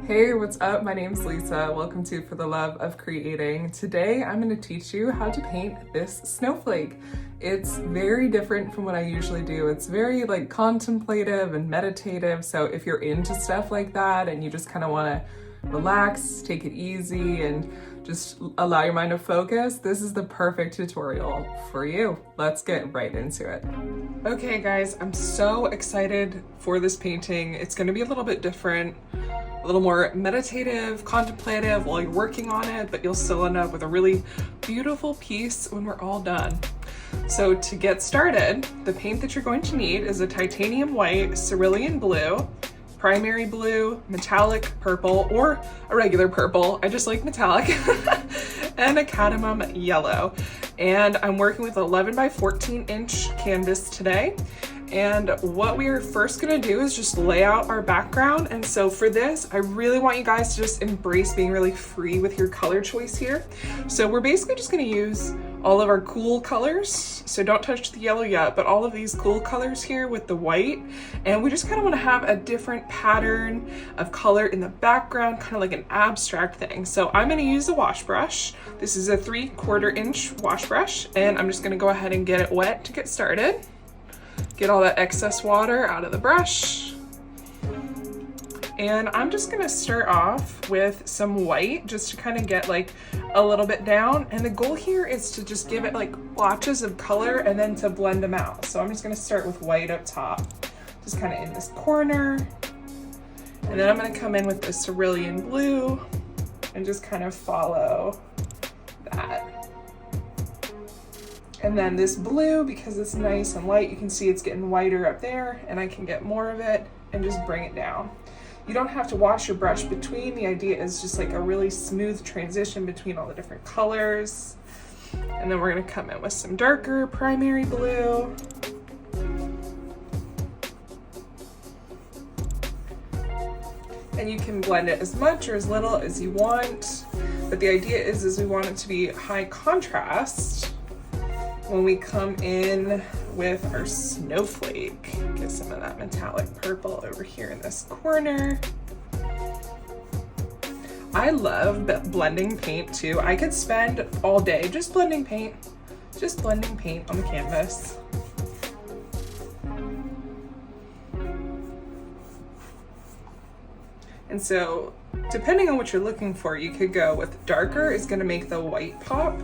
Hey, what's up? My name's Lisa. Welcome to For the Love of Creating. Today I'm going to teach you how to paint this snowflake. It's very different from what I usually do. It's very like contemplative and meditative. So if you're into stuff like that and you just kind of want to relax, take it easy, and just allow your mind to focus, this is the perfect tutorial for you. Let's get right into it. Okay guys, I'm so excited for this painting. It's going to be a little bit different, a little more meditative, contemplative while you're working on it, but you'll still end up with a really beautiful piece when we're all done. So to get started, the paint that you're going to need is a titanium white, cerulean blue, primary blue, metallic purple, or a regular purple, I just like metallic, and a cadmium yellow. And I'm working with 11 by 14 inch canvas today. And what we are first gonna do is just lay out our background. And so for this, I really want you guys to just embrace being really free with your color choice here. So we're basically just gonna use all of our cool colors. So don't touch the yellow yet, but all of these cool colors here with the white. And we just kind of want to have a different pattern of color in the background, kind of like an abstract thing. So I'm going to use a wash brush. This is a 3/4 inch wash brush, and I'm just going to go ahead and get it wet to get started. Get all that excess water out of the brush. And I'm just gonna start off with some white just to kind of get like a little bit down. And the goal here is to just give it like blotches of color and then to blend them out. So I'm just gonna start with white up top, just kind of in this corner. And then I'm gonna come in with the cerulean blue and just kind of follow that. And then this blue, because it's nice and light, you can see it's getting whiter up there, and I can get more of it and just bring it down. You don't have to wash your brush between. The idea is just like a really smooth transition between all the different colors. And then we're gonna come in with some darker primary blue. And you can blend it as much or as little as you want. But the idea is we want it to be high contrast when we come in with our snowflake. Get some of that metallic purple over here in this corner. I love blending paint too. I could spend all day just blending paint on the canvas. And so depending on what you're looking for, you could go with darker is going to make the white pop.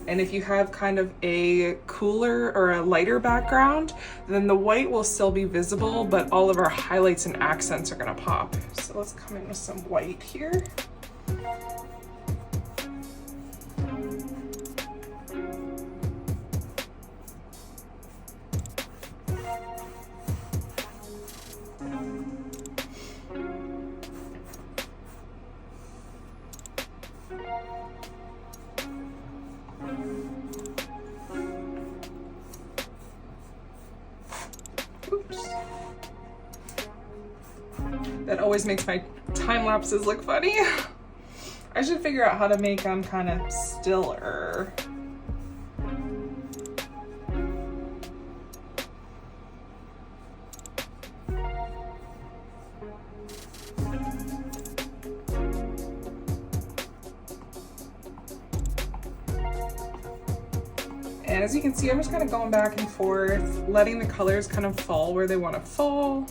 And if you have kind of a cooler or a lighter background, then the white will still be visible, but all of our highlights and accents are going to pop. So let's come in with some white here. Oops. That always makes my time lapses look funny. I should figure out how to make them kind of stiller. And as you can see, I'm just kind of going back and forth, letting the colors kind of fall where they want to fall.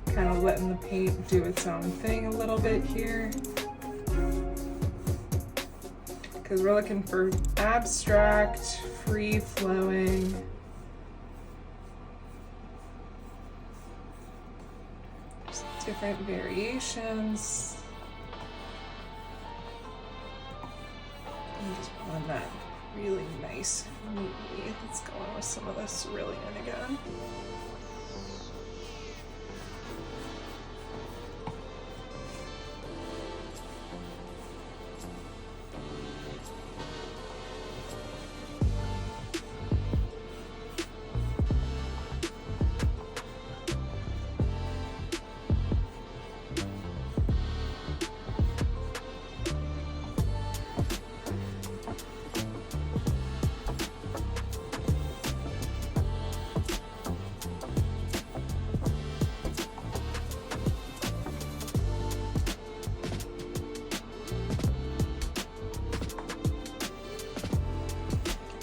Kind of letting the paint do its own thing a little bit here. Because we're looking for abstract, free-flowing. Different variations. And just blend that really nice and neatly. Let's go in with some of the cerulean again.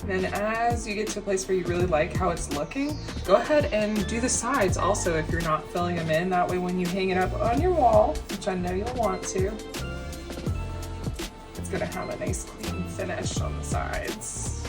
And then as you get to a place where you really like how it's looking, go ahead and do the sides also if you're not filling them in. That way when you hang it up on your wall, which I know you'll want to, it's gonna have a nice clean finish on the sides.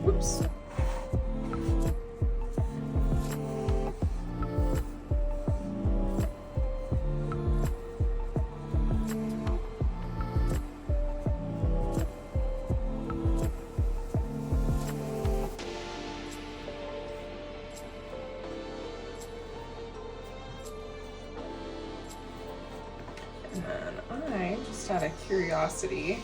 Whoops. And then I, just out of curiosity,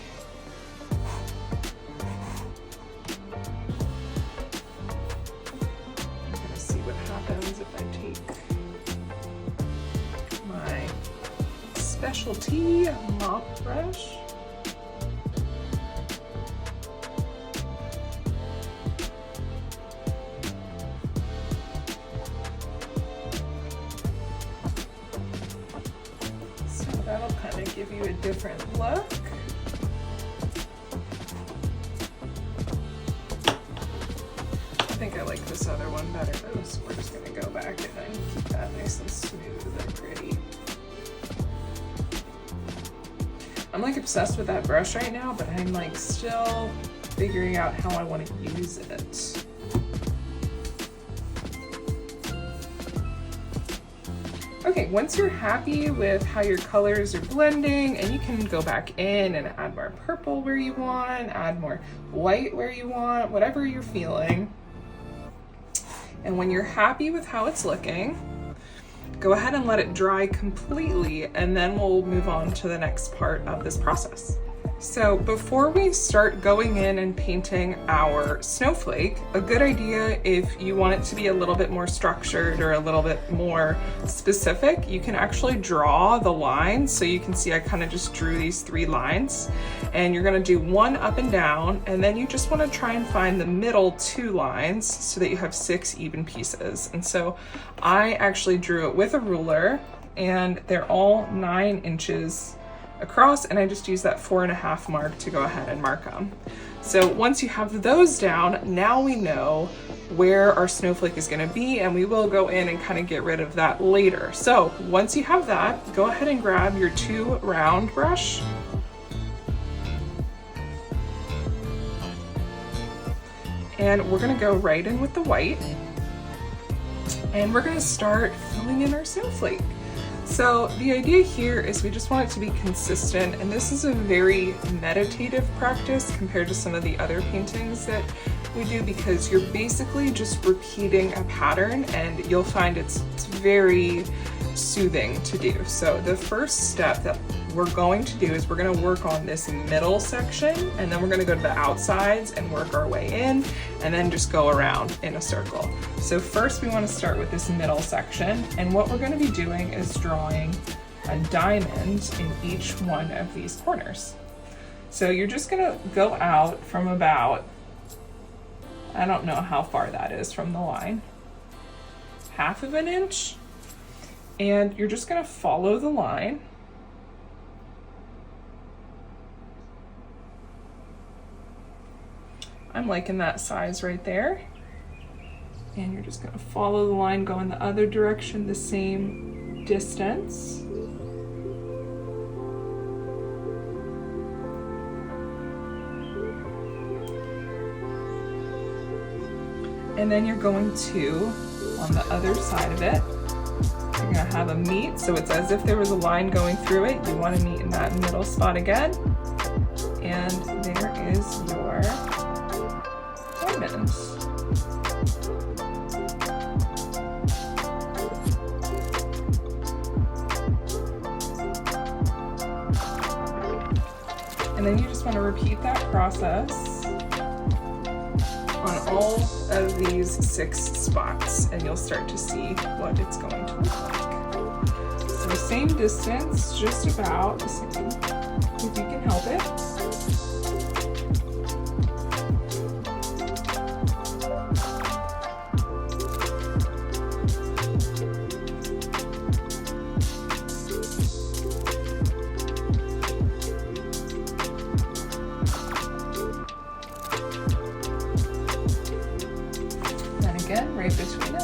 specialty mop brush. So that'll kind of give you a different look. I think I like this other one better though, so we're just gonna go back and then keep that nice and smooth and pretty. I'm like obsessed with that brush right now, but I'm like still figuring out how I want to use it. Okay, once you're happy with how your colors are blending, and you can go back in and add more purple where you want, add more white where you want, whatever you're feeling. And when you're happy with how it's looking, go ahead and let it dry completely, and then we'll move on to the next part of this process. So before we start going in and painting our snowflake, a good idea if you want it to be a little bit more structured or a little bit more specific, you can actually draw the lines. So you can see I kind of just drew these 3 lines, and you're gonna do 1 up and down, and then you just wanna try and find the middle 2 lines so that you have 6 even pieces. And so I actually drew it with a ruler, and they're all 9 inches across, and I just use that 4.5 mark to go ahead and mark them. So once you have those down, now we know where our snowflake is going to be, and we will go in and kind of get rid of that later. So once you have that, go ahead and grab your 2 round brush, and we're going to go right in with the white, and we're going to start filling in our snowflake. So the idea here is we just want it to be consistent, and this is a very meditative practice compared to some of the other paintings that we do, because you're basically just repeating a pattern, and you'll find it's very soothing to do. So the first step that we're going to do is we're going to work on this middle section, and then we're going to go to the outsides and work our way in, and then just go around in a circle. So first we want to start with this middle section, and what we're going to be doing is drawing a diamond in each one of these corners. So you're just going to go out from about, I don't know how far that is from the line, 1/2 inch, and you're just going to follow the line. I'm liking that size right there. And you're just gonna follow the line, go in the other direction, the same distance. And then you're going to, on the other side of it, you're gonna have a meet. So it's as if there was a line going through it. You wanna meet in that middle spot again. And there is your diamond. And then you just want to repeat that process on all of these 6 spots, and you'll start to see what it's going to look like. So same distance, just about the same. right between it.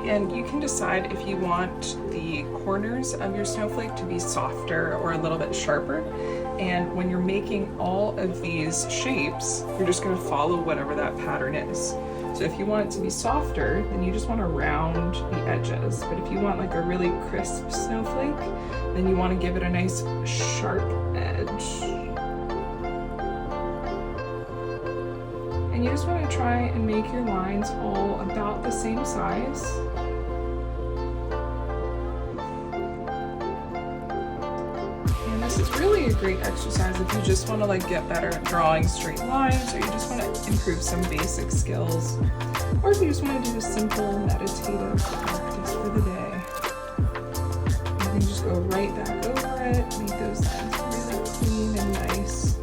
And you can decide if you want the corners of your snowflake to be softer or a little bit sharper. And when you're making all of these shapes, you're just going to follow whatever that pattern is. So if you want it to be softer, then you just want to round the edges. But if you want like a really crisp snowflake, then you want to give it a nice sharp edge. And you just want to try and make your lines all about the same size. And this is really a great exercise if you just want to like get better at drawing straight lines, or you just want to improve some basic skills, or if you just want to do a simple meditative practice for the day. You can just go right back over it, make those lines really clean and nice.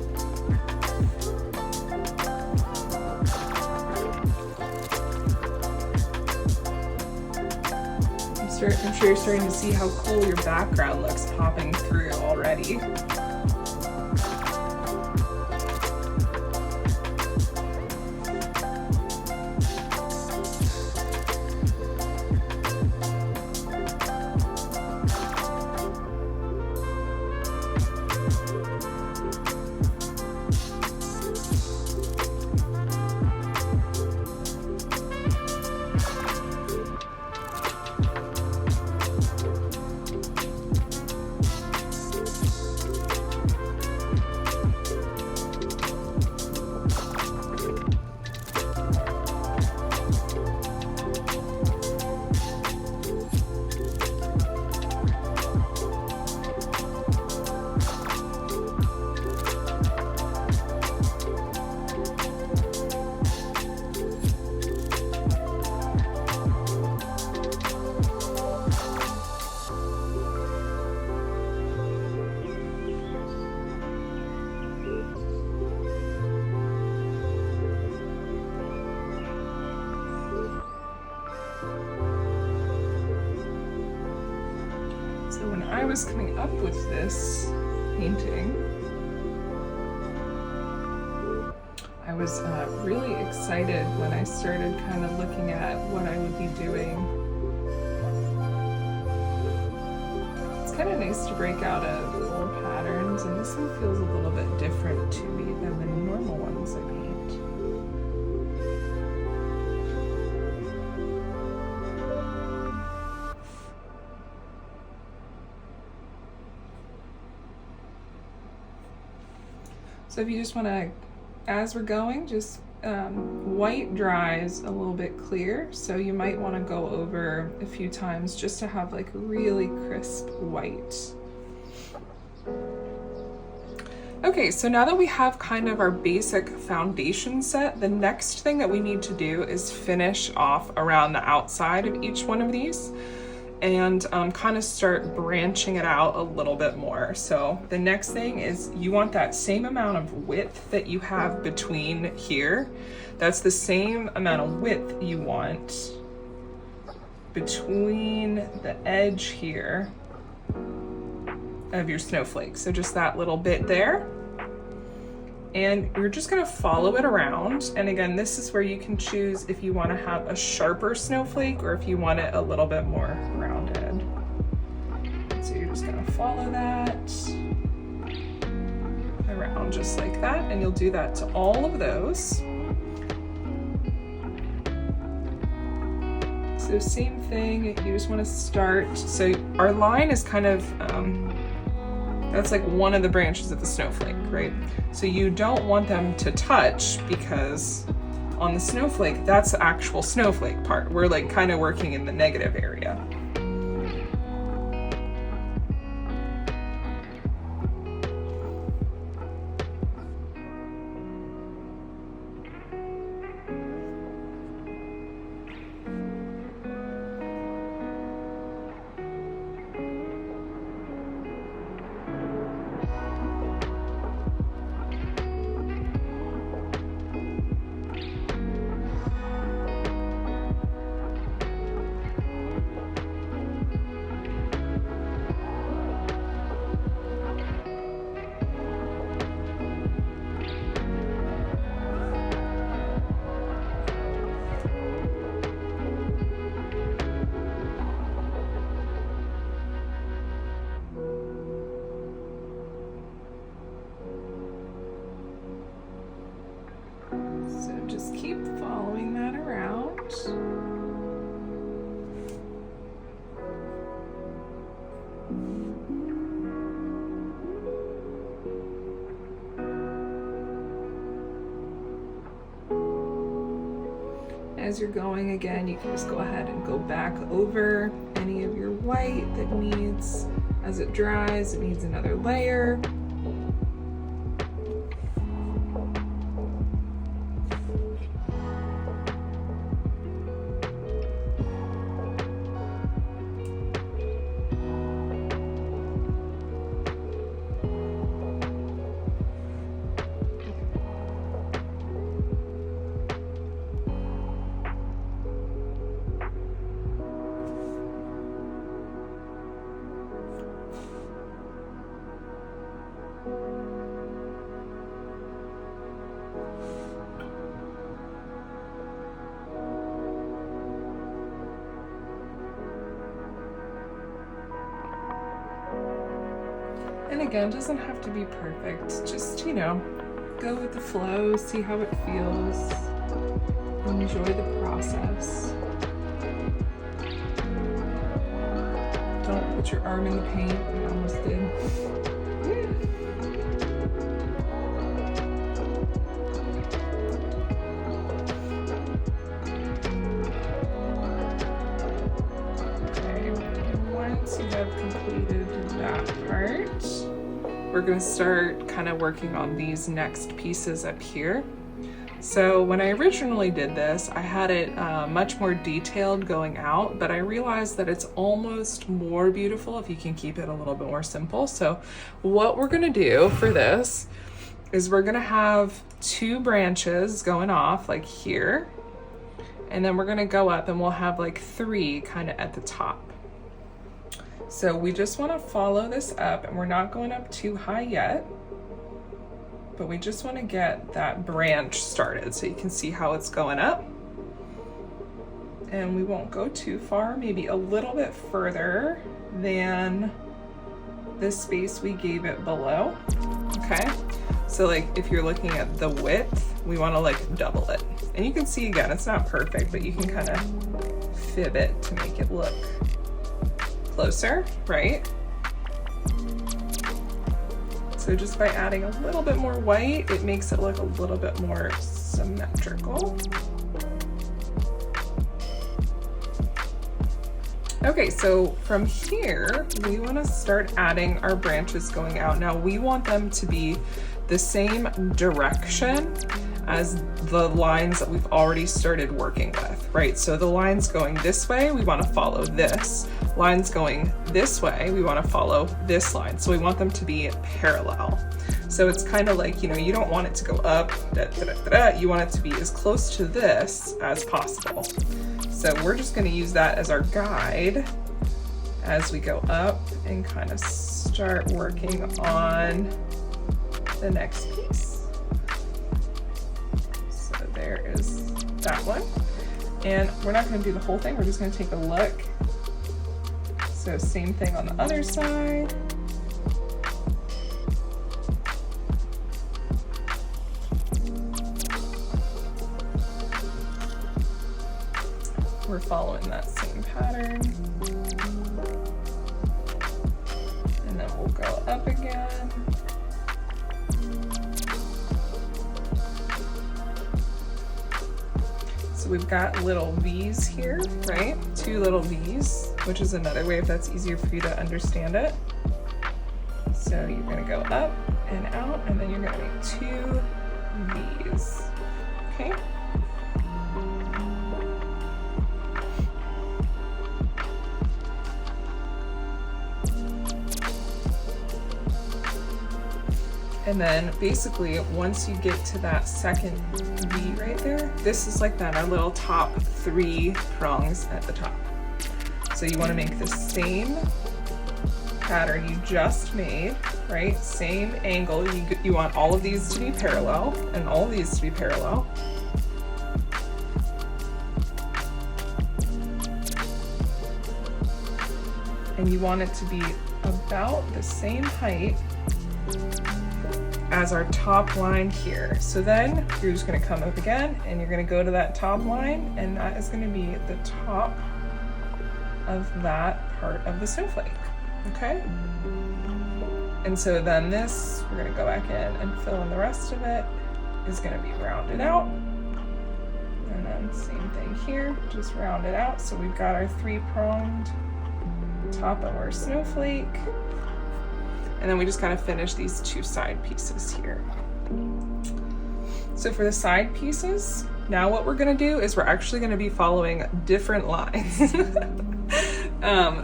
I'm sure you're starting to see how cool your background looks popping through already. So when I was coming up with this painting, I was really excited when I started kind of looking at what I would be doing. It's kind of nice to break out of old patterns, and this one feels a little bit different to me than the normal ones I paint. So if you just want to, as we're going, just white dries a little bit clear, so you might want to go over a few times just to have like really crisp white. Okay, so now that we have kind of our basic foundation set, the next thing that we need to do is finish off around the outside of each one of these and kind of start branching it out a little bit more. So the next thing is you want that same amount of width that you have between here. That's the same amount of width you want between the edge here of your snowflake. So just that little bit there. And you're just gonna follow it around. And again, this is where you can choose if you wanna have a sharper snowflake or if you want it a little bit more rounded. So you're just gonna follow that around just like that. And you'll do that to all of those. So same thing, you just wanna start. So our line is kind of, that's like one of the branches of the snowflake, right? So you don't want them to touch because on the snowflake, that's the actual snowflake part. We're like kind of working in the negative area. just keep following that around. As you're going again, you can just go ahead and go back over any of your white that needs, as it dries, it needs another layer. And again, doesn't have to be perfect. Just, you know, go with the flow, see how it feels, enjoy the process. Don't put your arm in the paint. I almost did. Once you have completed that part, we're going to start kind of working on these next pieces up here. So when I originally did this, I had it much more detailed going out, but I realized that it's almost more beautiful if you can keep it a little bit more simple. So what we're going to do for this is we're going to have 2 branches going off like here, and then we're going to go up and we'll have like 3 kind of at the top. So we just want to follow this up, and we're not going up too high yet, but we just want to get that branch started so you can see how it's going up. And we won't go too far, maybe a little bit further than the space we gave it below. Okay, so like if you're looking at the width, we want to like double it. And you can see again, it's not perfect, but you can kind of fib it to make it look closer, right? So just by adding a little bit more white, it makes it look a little bit more symmetrical. Okay, so from here, we want to start adding our branches going out. Now we want them to be the same direction as the lines that we've already started working with, right? So the lines going this way, we want to follow this. Lines going this way, we want to follow this line. So we want them to be parallel. So it's kind of like, you know, you don't want it to go up, you want it to be as close to this as possible. So we're just going to use that as our guide as we go up and kind of start working on the next piece. So there is that one. And we're not going to do the whole thing, we're just going to take a look. So same thing on the other side. We're following that same pattern. And then we'll go up again. So we've got little V's here, right? 2 little V's, which is another way if that's easier for you to understand it. So you're gonna go up and out, and then you're gonna make 2 V's, okay? And then basically, once you get to that second V right there, this is like that, our little top 3 prongs at the top. So you want to make the same pattern you just made, right? Same angle. You want all of these to be parallel and all of these to be parallel. And you want it to be about the same height as our top line here. So then you're just gonna come up again and you're gonna go to that top line, and that is gonna be the top of that part of the snowflake, okay? And so then this, we're gonna go back in and fill in the rest of it, is gonna be rounded out. And then same thing here, just round it out. So we've got our 3-pronged top of our snowflake. And then we just kind of finish these 2 side pieces here. So for the side pieces, now what we're gonna do is we're actually gonna be following different lines.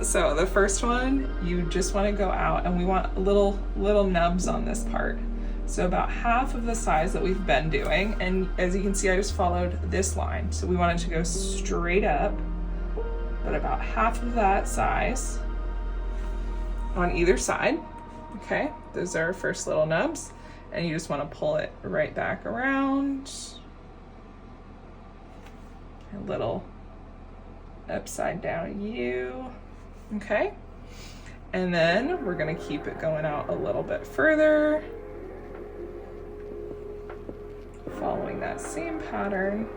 So the first one, you just wanna go out and we want little nubs on this part. So about half of the size that we've been doing. And as you can see, I just followed this line. So we wanted to go straight up, but about half of that size on either side. Okay, those are our first little nubs. And you just want to pull it right back around. A little upside down U. Okay, and then we're going to keep it going out a little bit further, following that same pattern.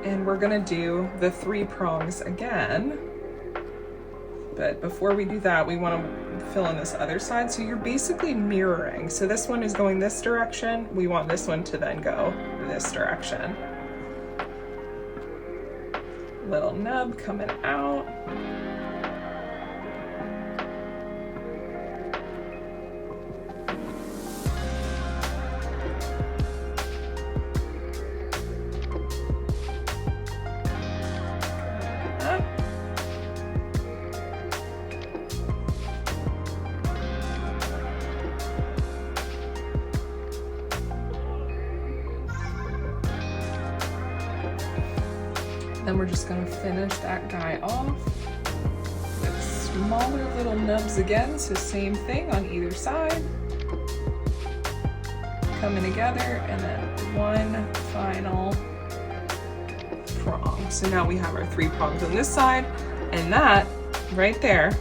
And we're gonna do the 3 prongs again. But before we do that, we wanna fill in this other side. So you're basically mirroring. So this one is going this direction. We want this one to then go this direction. Little nub coming out. Then we're just going to finish that guy off with smaller little nubs again. So same thing on either side. Coming together, and then one final prong. So now we have our 3 prongs on this side, and that right there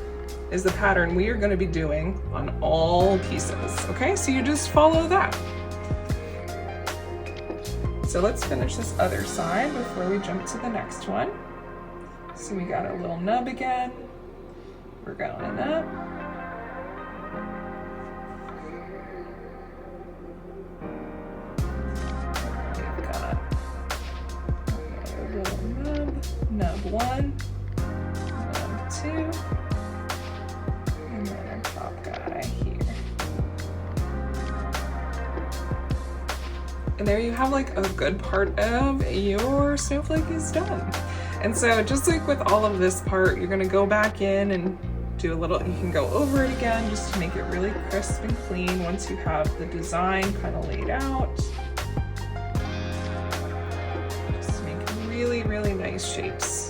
is the pattern we are going to be doing on all pieces. Okay, so you just follow that. So let's finish this other side before we jump to the next one. So we got our little nub again. We're going up. We've got another little nub, nub 1, nub 2, and then our top guy here. And there you have like a good part of your snowflake is done. And so just like with all of this part, you're gonna go back in and do a little, you can go over it again just to make it really crisp and clean once you have the design kind of laid out. Just make really, really nice shapes.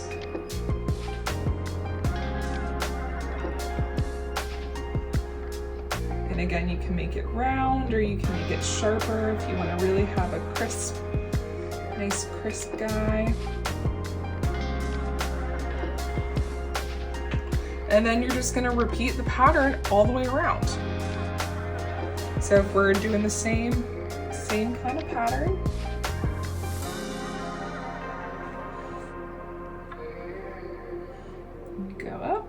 And again, you can make it round or you can make it sharper if you want to really have a crisp, nice crisp guy. And then you're just going to repeat the pattern all the way around. So if we're doing the same kind of pattern, go up.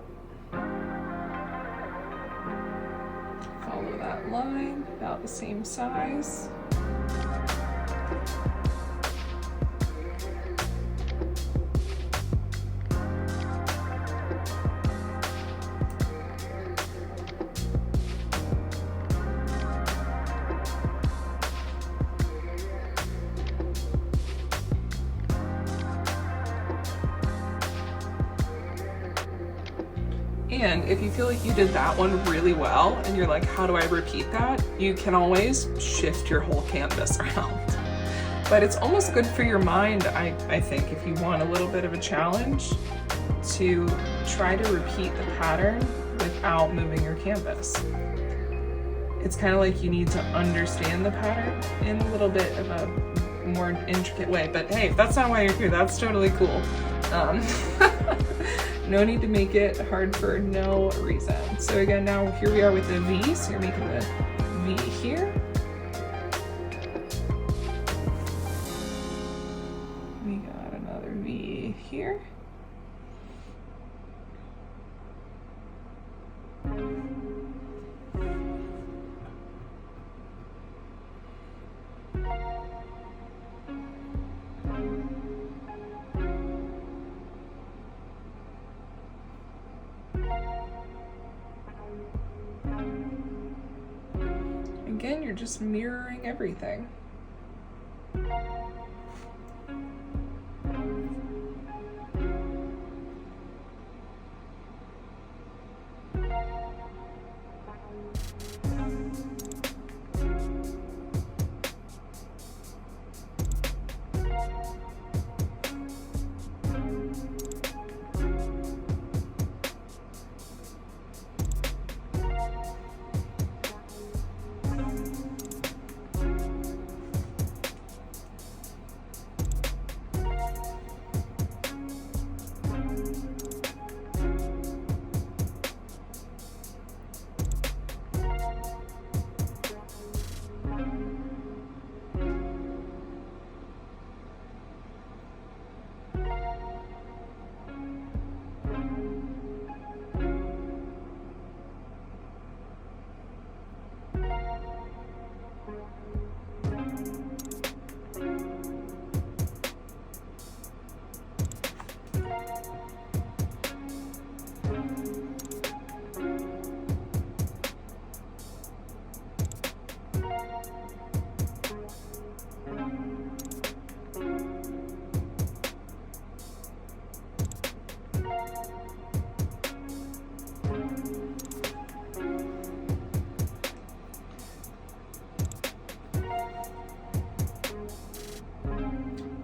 Follow that line, about the same size. And if you feel like you did that one really well and you're like, how do I repeat that? You can always shift your whole canvas around. But it's almost good for your mind, I think, if you want a little bit of a challenge, to try to repeat the pattern without moving your canvas. It's kind of like you need to understand the pattern in a little bit of a more intricate way. But hey, if that's not why you're here, that's totally cool. No need to make it hard for no reason. So again, now here we are with the V, so you're making the V here. We got another V here. Again, you're just mirroring everything.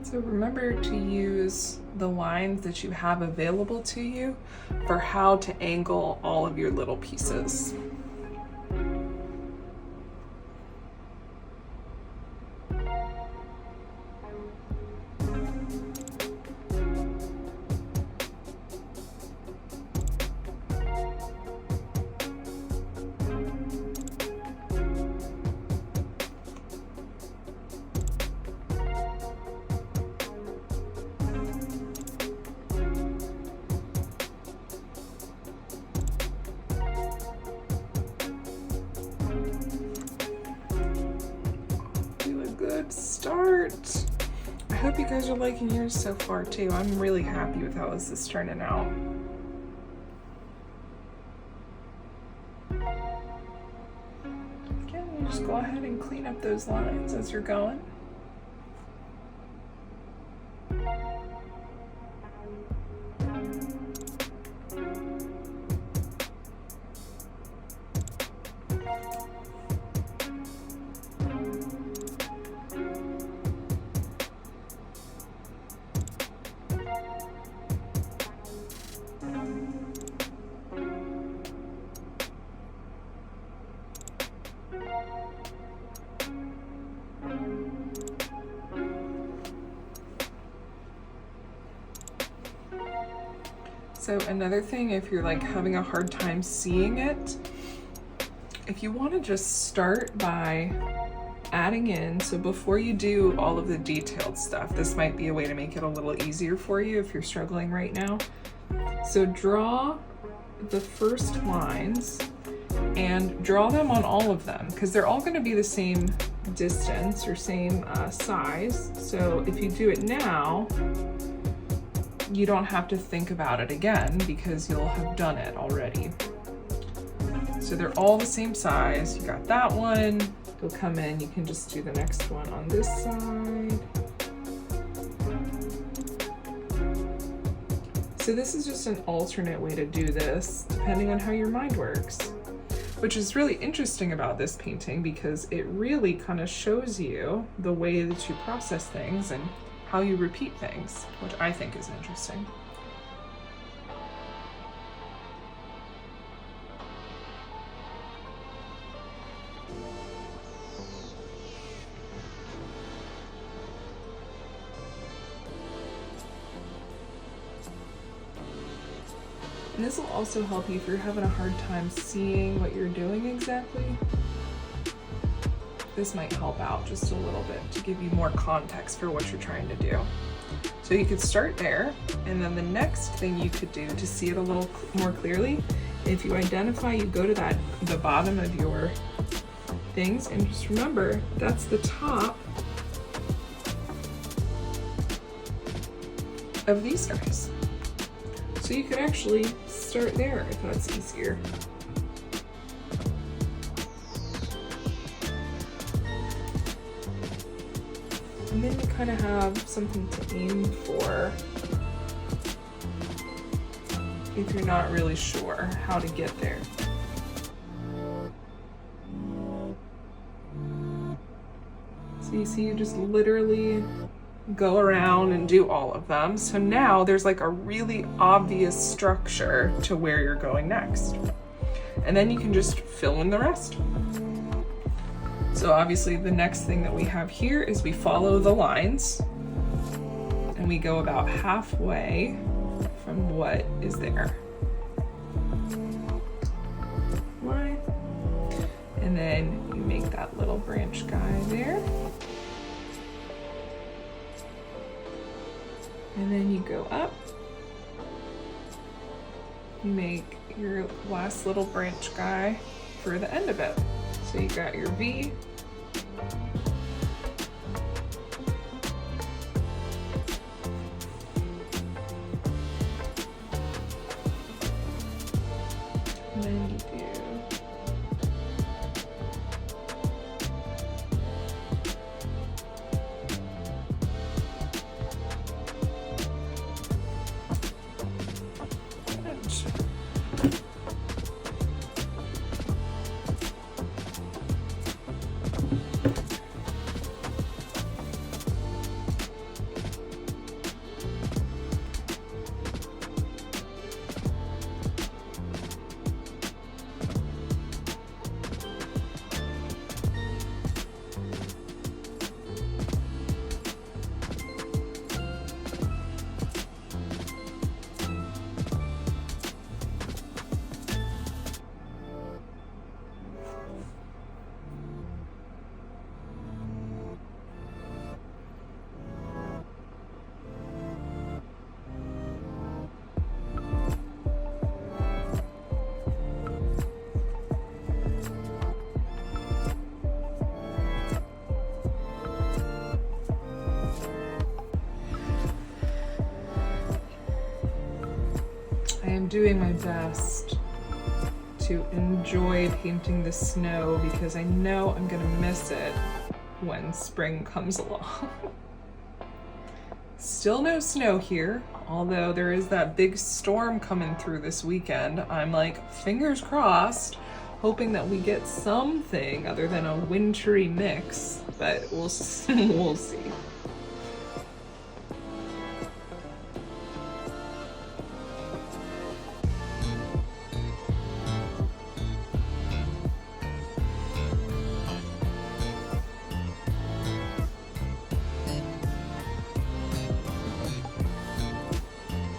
So remember to use the lines that you have available to you for how to angle all of your little pieces. Good start. I hope you guys are liking yours so far too. I'm really happy with how this is turning out. Again, you just go ahead and clean up those lines as you're going. So another thing, if you're like having a hard time seeing it, if you want to just start by adding in, so before you do all of the detailed stuff, this might be a way to make it a little easier for you if you're struggling right now. So draw the first lines and draw them on all of them because they're all going to be the same distance or same size. So if you do it now, you don't have to think about it again because you'll have done it already. So they're all the same size. You got that one. You'll come in, you can just do the next one on this side. So this is just an alternate way to do this, depending on how your mind works. Which is really interesting about this painting because it really kind of shows you the way that you process things and how you repeat things, which I think is interesting. And this will also help you if you're having a hard time seeing what you're doing exactly. This might help out just a little bit to give you more context for what you're trying to do. So you could start there, and then the next thing you could do to see it a little more clearly, if you identify, you go to the bottom of your things, and just remember, that's the top of these guys. So you could actually start there if that's easier. And then you kind of have something to aim for if you're not really sure how to get there. So you see, you just literally go around and do all of them. So now there's like a really obvious structure to where you're going next. And then you can just fill in the rest. So obviously the next thing that we have here is we follow the lines and we go about halfway from what is there. Line. And then you make that little branch guy there. And then you go up. You make your last little branch guy for the end of it. So you got your V. And then you do I am doing my best to enjoy painting the snow because I know I'm gonna miss it when spring comes along. Still no snow here, although there is that big storm coming through this weekend. I'm like, fingers crossed, hoping that we get something other than a wintry mix, but we'll see.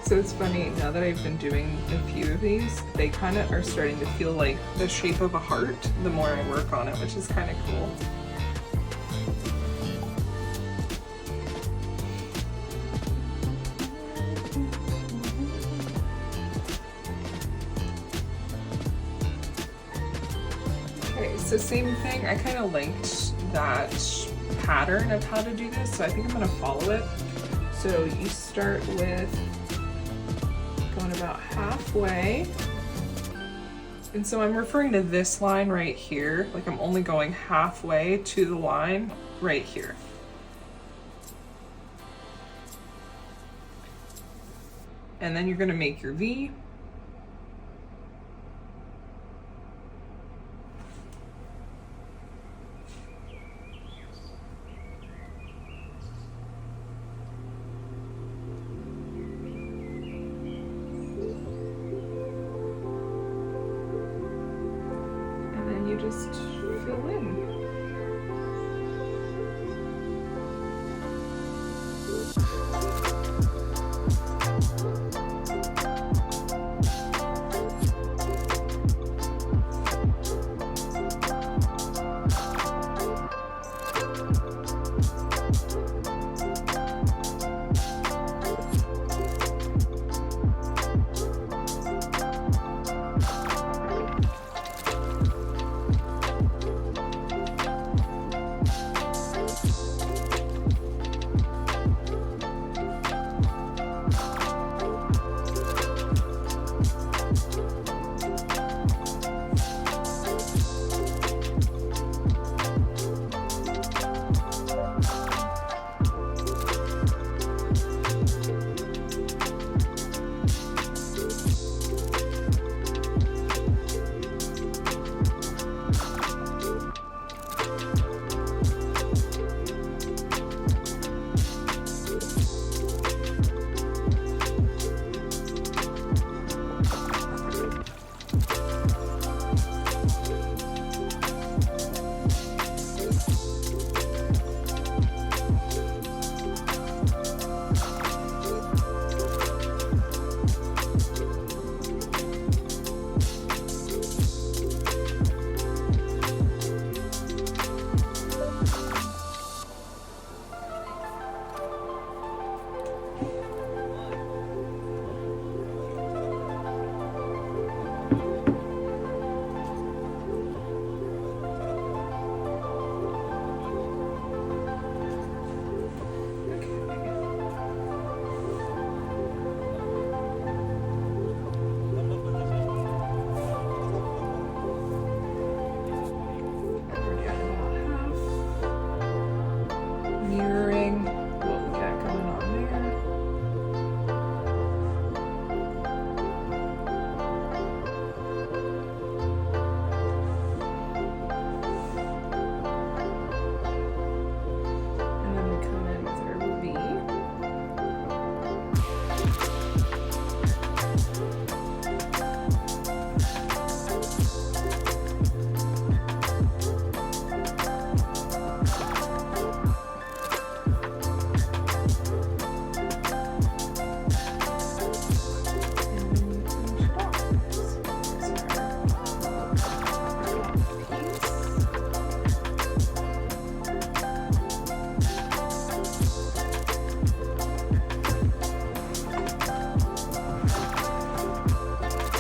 So it's funny, now that I've been doing a few of these, they kind of are starting to feel like the shape of a heart the more I work on it, which is kind of cool. Okay, so same thing, I kind of liked that pattern of how to do this, so I think I'm gonna follow it. So you start with going about halfway. And so I'm referring to this line right here, like I'm only going halfway to the line right here. And then you're gonna make your V. Just fill in.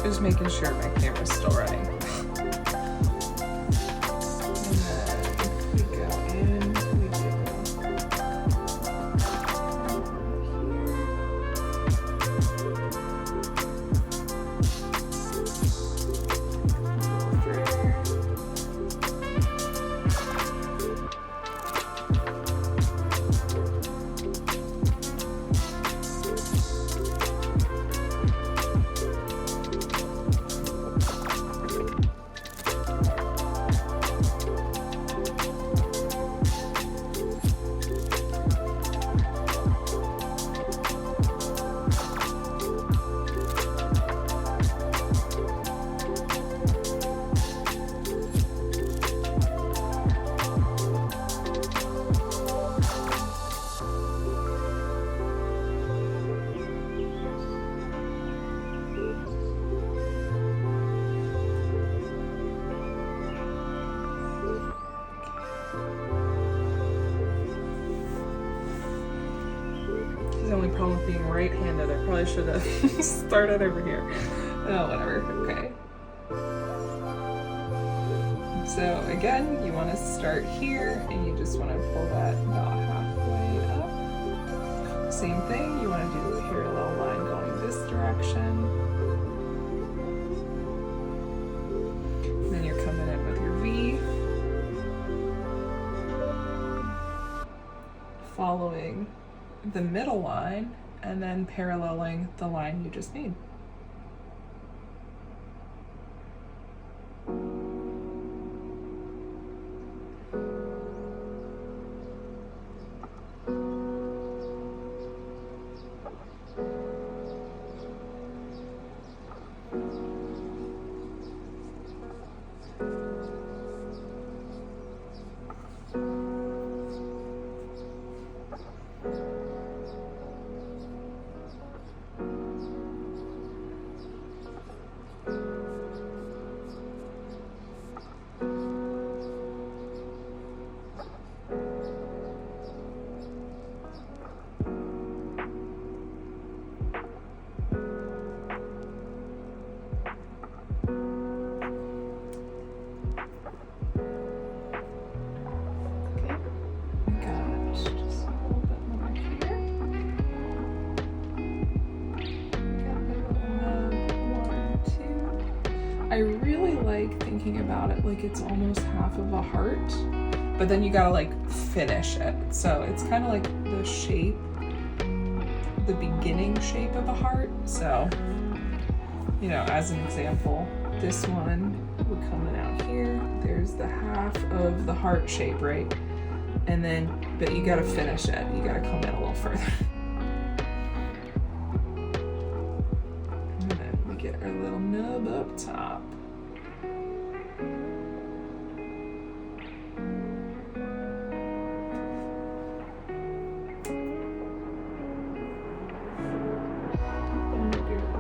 Just making sure my camera's still running. And then we go in, we do the only problem with being right-handed. I probably should have started over here. Oh, whatever. Okay. So again, you want to start here, and you just want to pull that dot halfway up. Same thing. You want to do a parallel line going this direction. And then you're coming in with your V, following the middle line, and then paralleling the line you just made. I really like thinking about it like it's almost half of a heart, but then you gotta like finish it. So it's kind of like the shape, the beginning shape of a heart. So, you know, as an example, this one would come in out here. There's the half of the heart shape, right? And then, but you gotta finish it. You gotta come in a little further. And then we get our little nub up top.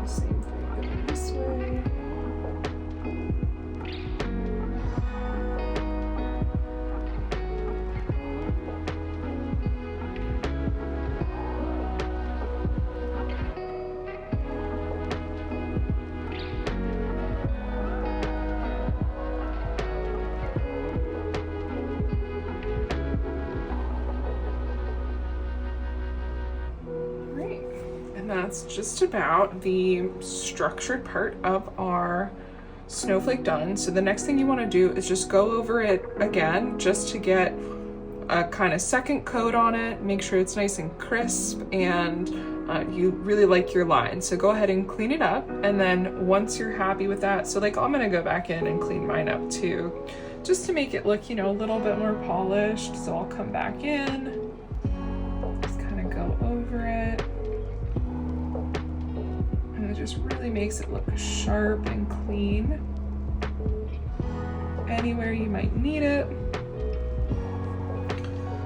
Same thing going this way. And that's just about the structured part of our snowflake done. So the next thing you want to do is just go over it again, just to get a kind of second coat on it, make sure it's nice and crisp, and you really like your line. So go ahead and clean it up, and then once you're happy with that, so like I'm gonna go back in and clean mine up too, just to make it look, you know, a little bit more polished. So I'll come back in, just kind of go over it. It just really makes it look sharp and clean. Anywhere you might need it,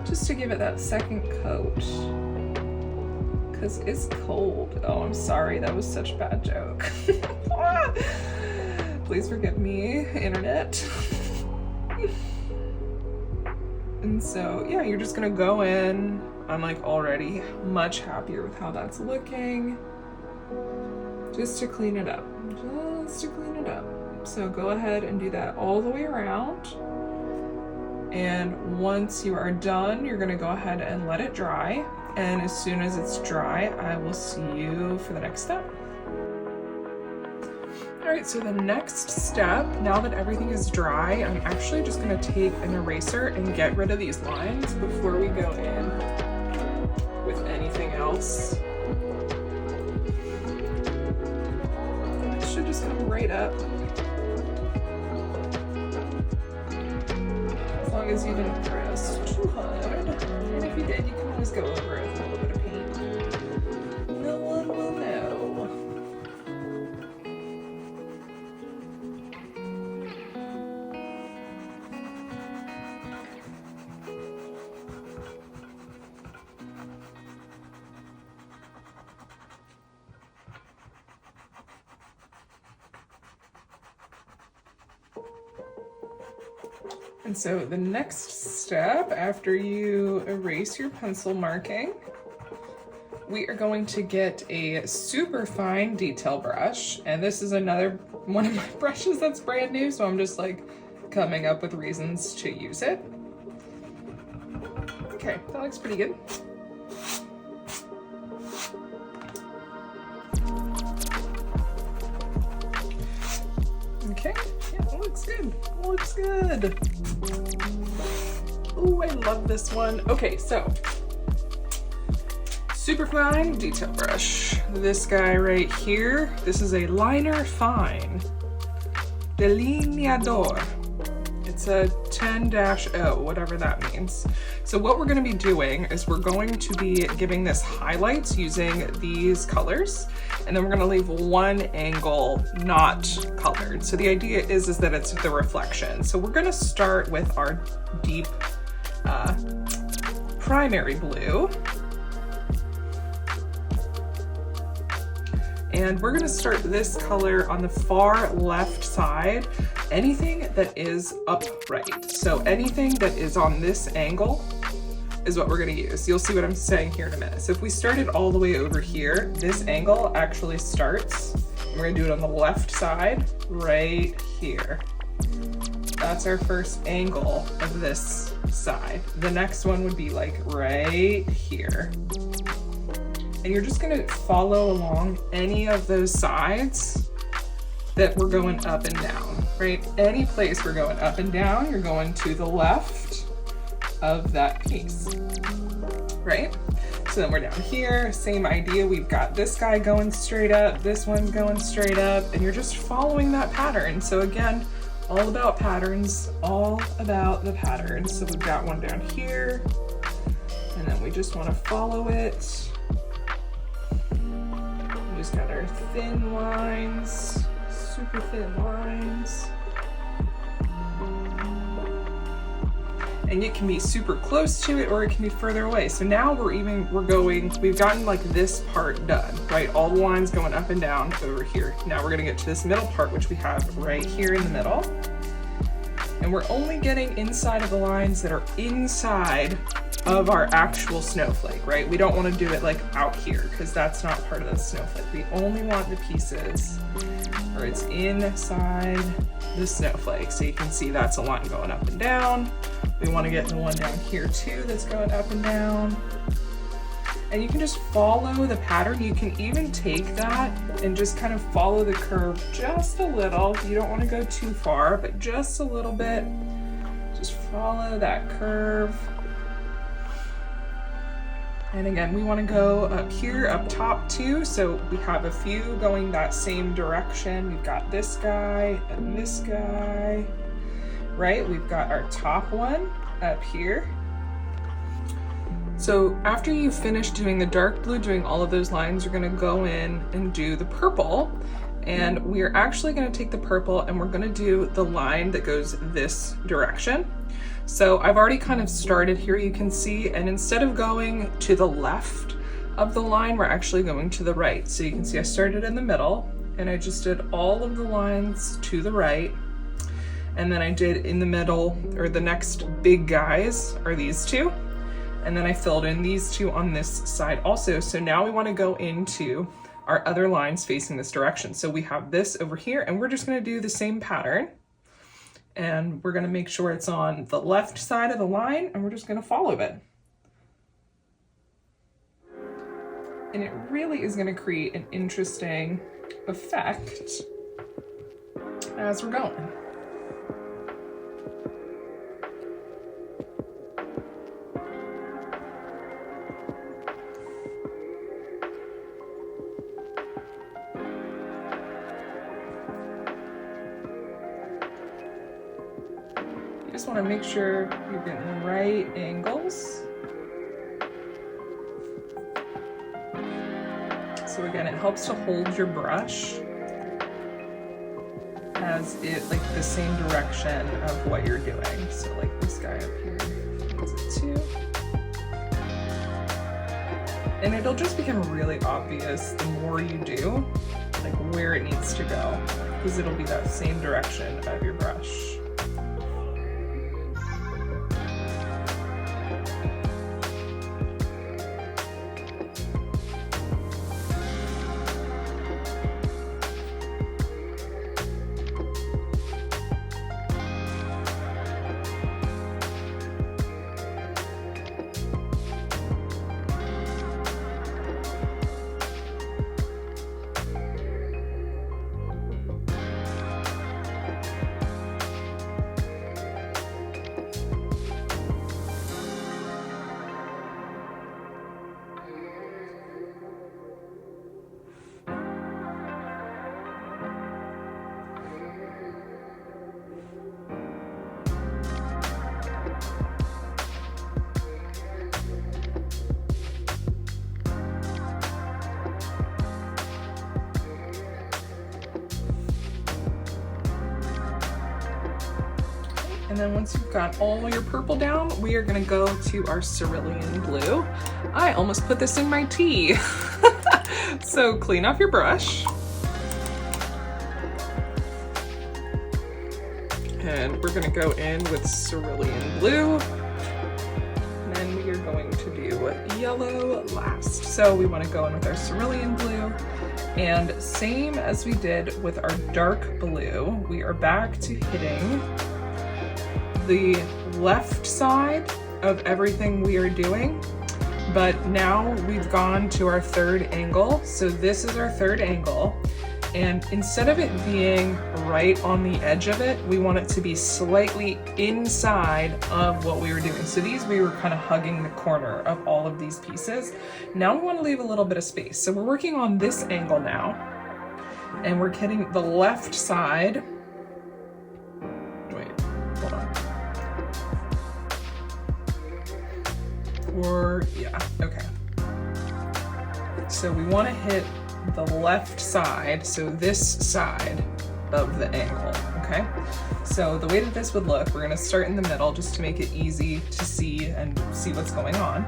just to give it that second coat, because it's cold. Oh, I'm sorry, that was such a bad joke. Please forgive me, internet. And so yeah, you're just gonna go in. I'm like already much happier with how that's looking. just to clean it up, So go ahead and do that all the way around. And once you are done, you're gonna go ahead and let it dry. And as soon as it's dry, I will see you for the next step. All right, so the next step, now that everything is dry, I'm actually just gonna take an eraser and get rid of these lines before we go in with anything else. It should just come right up. As long as you didn't press too hard. And if you did, you can always go over it with a little bit of paint. No one will know. And so the next step, after you erase your pencil marking, we are going to get a super fine detail brush. And this is another one of my brushes that's brand new, so I'm just like coming up with reasons to use it. Okay, that looks pretty good. Okay, yeah, it looks good. It looks good. Ooh, I love this one. Okay, so super fine detail brush. This guy right here, this is a liner fine delineador. It's a 10-0, whatever that means. So what we're going to be doing is we're going to be giving this highlights using these colors, and then we're going to leave one angle not colored. So the idea is that it's the reflection. So we're going to start with our deep primary blue. And we're gonna start this color on the far left side, anything that is upright. So anything that is on this angle is what we're gonna use. You'll see what I'm saying here in a minute. So if we started all the way over here, this angle actually starts, and we're gonna do it on the left side, right here. That's our first angle of this side. The next one would be like right here. And you're just gonna follow along any of those sides that we're going up and down, right? Any place we're going up and down, you're going to the left of that piece, right? So then we're down here, same idea. We've got this guy going straight up, this one's going straight up, and you're just following that pattern. So again, all about patterns, all about the patterns. So we've got one down here, and then we just wanna follow it. We just got our thin lines, super thin lines. And it can be super close to it or it can be further away. So now we've gotten like this part done, right? All the lines going up and down over here. Now we're gonna get to this middle part, which we have right here in the middle. And we're only getting inside of the lines that are inside of our actual snowflake, right? We don't wanna do it like out here because that's not part of the snowflake. We only want the pieces where it's inside the snowflake. So you can see that's a line going up and down. We want to get the one down here too that's going up and down. And you can just follow the pattern. You can even take that and just kind of follow the curve just a little. You don't want to go too far, but just a little bit. Just follow that curve. And again, we want to go up here, up top too. So we have a few going that same direction. We've got this guy and this guy, right? We've got our top one up here. So after you finish doing the dark blue, doing all of those lines, you're gonna go in and do the purple. And we're actually gonna take the purple and we're gonna do the line that goes this direction. So I've already kind of started here, you can see, and instead of going to the left of the line, we're actually going to the right. So you can see I started in the middle and I just did all of the lines to the right. And then I did in the middle, or the next big guys are these two. And then I filled in these two on this side also. So now we want to go into our other lines facing this direction. So we have this over here, and we're just gonna do the same pattern. And we're gonna make sure it's on the left side of the line, and we're just gonna follow it. And it really is gonna create an interesting effect as we're going. You just want to make sure you're getting the right angles. So again, it helps to hold your brush as it like the same direction of what you're doing. So like this guy up here, that's it too. And it'll just become really obvious the more you do, like where it needs to go, because it'll be that same direction of your brush. And then once you've got all your purple down, we are gonna go to our Cerulean Blue. I almost put this in my tea. So clean off your brush. And we're gonna go in with Cerulean Blue. And then we are going to do yellow last. So we wanna go in with our Cerulean Blue. And same as we did with our dark blue, we are back to hitting the left side of everything we are doing, but now we've gone to our third angle. So this is our third angle, and instead of it being right on the edge of it, we want it to be slightly inside of what we were doing. So these, we were kind of hugging the corner of all of these pieces. Now we want to leave a little bit of space. So we're working on this angle now, and we're hitting the left side. Wait, hold on. Or, yeah, okay. So we want to hit the left side, so this side of the angle, okay? So the way that this would look, we're going to start in the middle just to make it easy to see and see what's going on.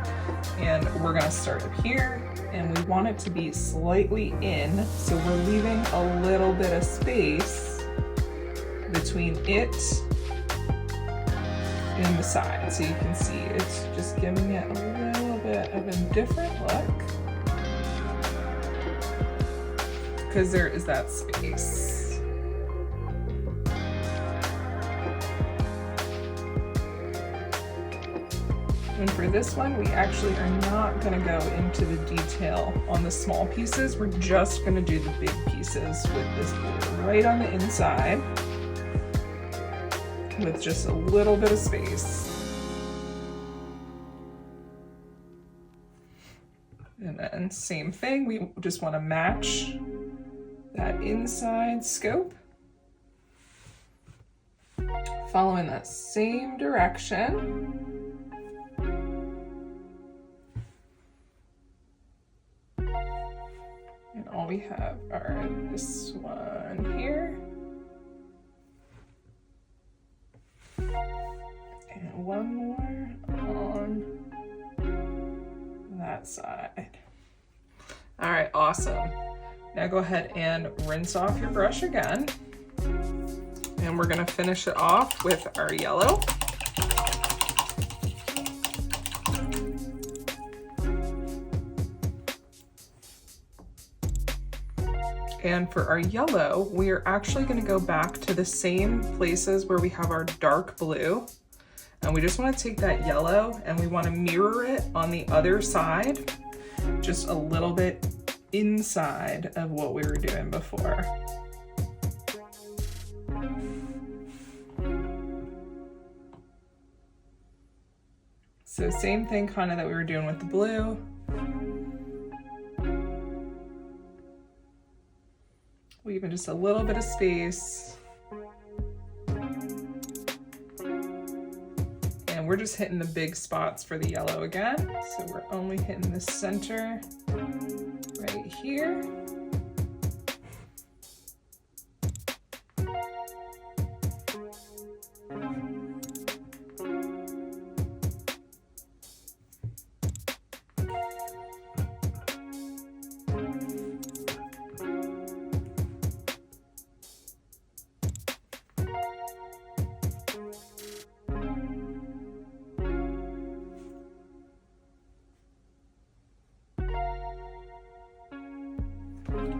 And we're going to start up here, and we want it to be slightly in, so we're leaving a little bit of space between it and the side, so you can see it's just giving it a little bit of a different look because there is that space. And for this one, we actually are not going to go into the detail on the small pieces. We're just going to do the big pieces with this blue right on the inside, with just a little bit of space. And then same thing, we just want to match that inside scope, following that same direction. And all we have are this one here. And one more on that side. All right, awesome. Now go ahead and rinse off your brush again. And we're gonna finish it off with our yellow. And for our yellow, we are actually going to go back to the same places where we have our dark blue. And we just want to take that yellow and we want to mirror it on the other side, just a little bit inside of what we were doing before. So same thing kind of that we were doing with the blue. Leaving just a little bit of space. And we're just hitting the big spots for the yellow again. So we're only hitting the center right here.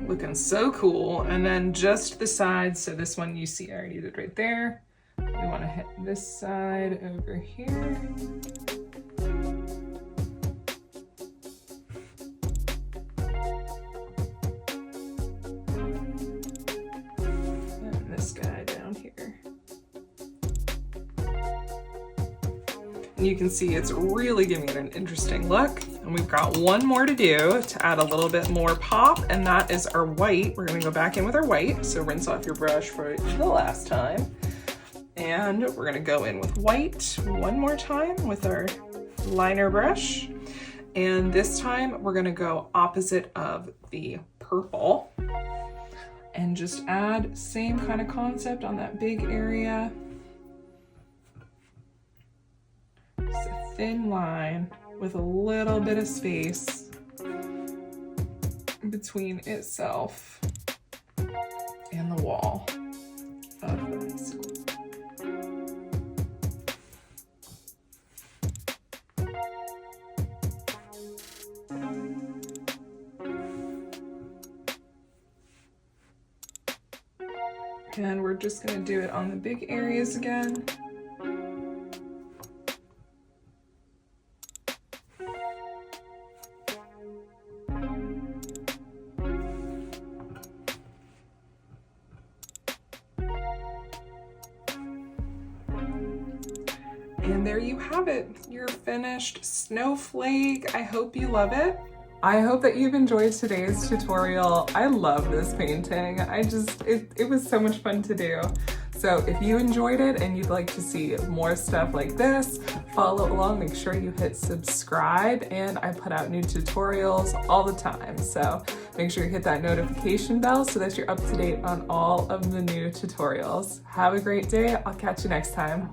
Looking so cool. And then just the sides, so this one you see I already did right there. We want to hit this side over here. And this guy down here. And you can see it's really giving it an interesting look. And we've got one more to do to add a little bit more pop, and that is our white. We're gonna go back in with our white, so rinse off your brush for the last time. And we're gonna go in with white one more time with our liner brush. And this time we're gonna go opposite of the purple and just add same kind of concept on that big area. Just a thin line with a little bit of space between itself and the wall of the high school. And we're just going to do it on the big areas again. And there you have it, your finished snowflake. I hope you love it. I hope that you've enjoyed today's tutorial. I love this painting. It was so much fun to do. So if you enjoyed it and you'd like to see more stuff like this, follow along, make sure you hit subscribe, and I put out new tutorials all the time. So make sure you hit that notification bell so that you're up to date on all of the new tutorials. Have a great day. I'll catch you next time.